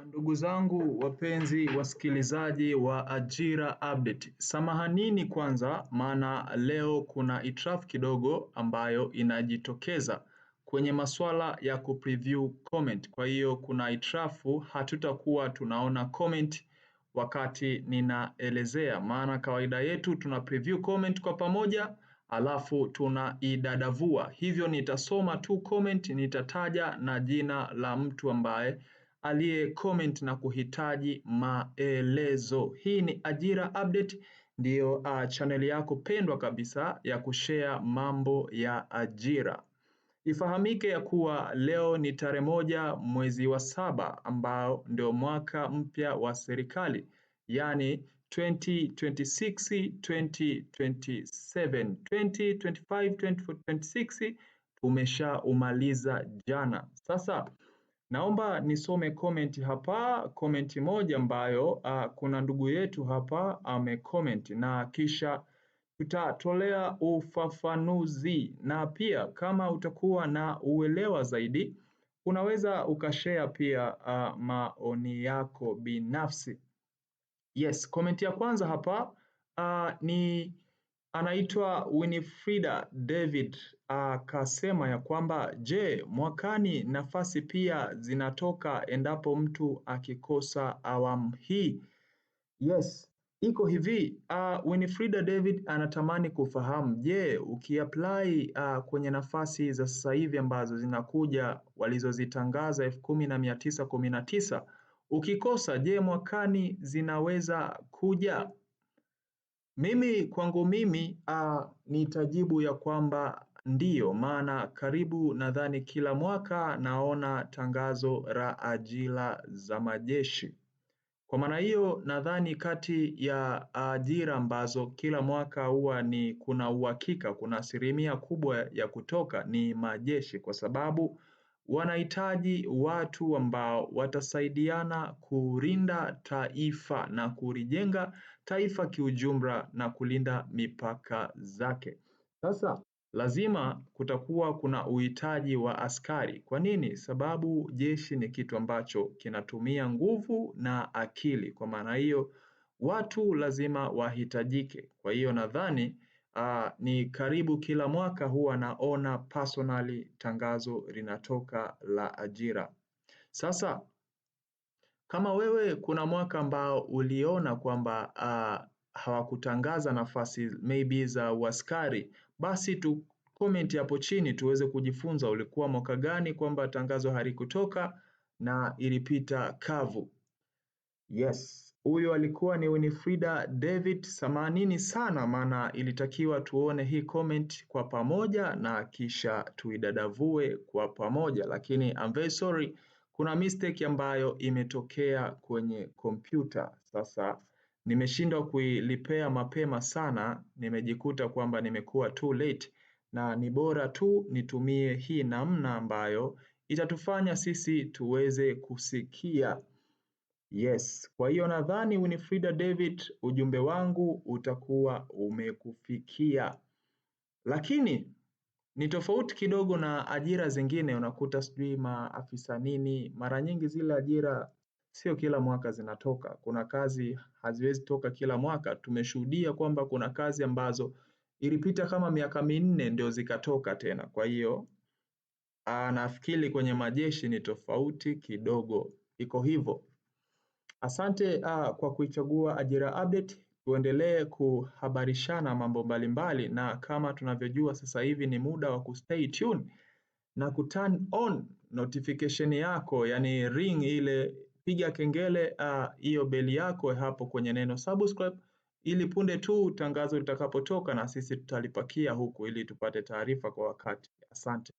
Ndugu zangu wapenzi wasikilizaji wa Ajira Update. Samahanini kwanza maana leo kuna hitilafu kidogo ambayo inajitokeza kwenye maswala ya kupreview comment. Kwa hiyo kuna hitilafu, hatutakuwa tunaona comment wakati ninaelezea. Maana kawaida yetu tuna preview comment kwa pamoja alafu tunaidadavua. Hivyo nitasoma tu comment, nitataja na jina la mtu ambaye aliye comment na kuhitaji maelezo. Hii ni Ajira Update, ndiyo channel yako pendwa kabisa ya kushare mambo ya ajira. Ifahamike ya kuwa leo ni tarehe 1 mwezi wa 7 ambao ndio mwaka mpya wa serikali, yani 2026 2027 2025 2026 tumeshaumaliza jana. Sasa naomba nisome comment hapa, comment moja ambayo kuna ndugu yetu hapa amecomment na kisha tutatolea ufafanuzi, na pia kama utakuwa na uelewa zaidi unaweza ukashare pia maoni yako binafsi. Yes, comment ya kwanza hapa ni anaitwa Winifrida David, akasema ya kwamba je, mwakani nafasi pia zinatoka endapo mtu akikosa awamu hii? Yes, iko hivi. Winifrida David anatamani kufahamu, je, ukiapply kwenye nafasi za sasa hivi ambazo zinakuja walizozitangaza 10,919 ukikosa, je, mwakani zinaweza kuja? Mimi kwangu mimi nitajibu ya kwamba ndiyo, maana karibu nadhani kila mwaka naona tangazo la ajira za majeshi. Kwa maana hiyo nadhani kati ya ajira ambazo kila mwaka huwa ni kuna uhakika, kuna asilimia kubwa ya kutoka ni majeshi, kwa sababu wanahitaji watu ambao watasaidiana kulinda taifa na kulijenga taifa kiujumla na kulinda mipaka zake. Sasa lazima kutakuwa kuna uhitaji wa askari. Kwa nini? Sababu jeshi ni kitu ambacho kinatumia nguvu na akili. Kwa maana hiyo watu lazima wahitajike. Kwa hiyo nadhani ni karibu kila mwaka huwa naona personally tangazo linatoka la ajira. Sasa kama wewe kuna mwaka ambao uliona kwamba hawakutangaza nafasi maybe za uaskari, basi tu comment hapo chini tuweze kujifunza ulikuwa mwaka gani kwamba tangazo halikutoka na ilipita kavu. Yes, huyo alikuwa ni Winifrida David. Samanini sana maana ilitakiwa tuone hii comment kwa pamoja na kisha tuidadavue kwa pamoja, lakini I'm very sorry, kuna mistake ambayo imetokea kwenye kompyuta. Sasa nimeshindwa kuilipea mapema sana, nimejikuta kwamba nimekuwa too late, na ni bora tu nitumie hii namna ambayo itatufanya sisi tuweze kusikia. Yes, kwa hiyo nadhani Winifrida David ujumbe wangu utakuwa umekufikia. Lakini ni tofauti kidogo na ajira zingine, unakuta sijui maafisa nini, mara nyingi zile ajira sio kila mwaka zinatoka. Kuna kazi haziwezi toka kila mwaka. Tumeshuhudia kwamba kuna kazi ambazo ilipita kama miaka 4 ndio zikatoka tena. Kwa hiyo nafikiri kwenye majeshi ni tofauti kidogo. Iko hivyo. Asante kwa kuichagua Ajira Update. Tuendelee kuhabarishana mambo mbalimbali, na kama tunavyojua sasa hivi ni muda wa kustay tuned na kuturn on notification yako, yani ring ile, piga kengele hiyo beli yako hapo kwenye neno subscribe, ili punde tu tangazo litakapotoka na sisi tutalipakia huku ili tupate taarifa kwa wakati. Asante.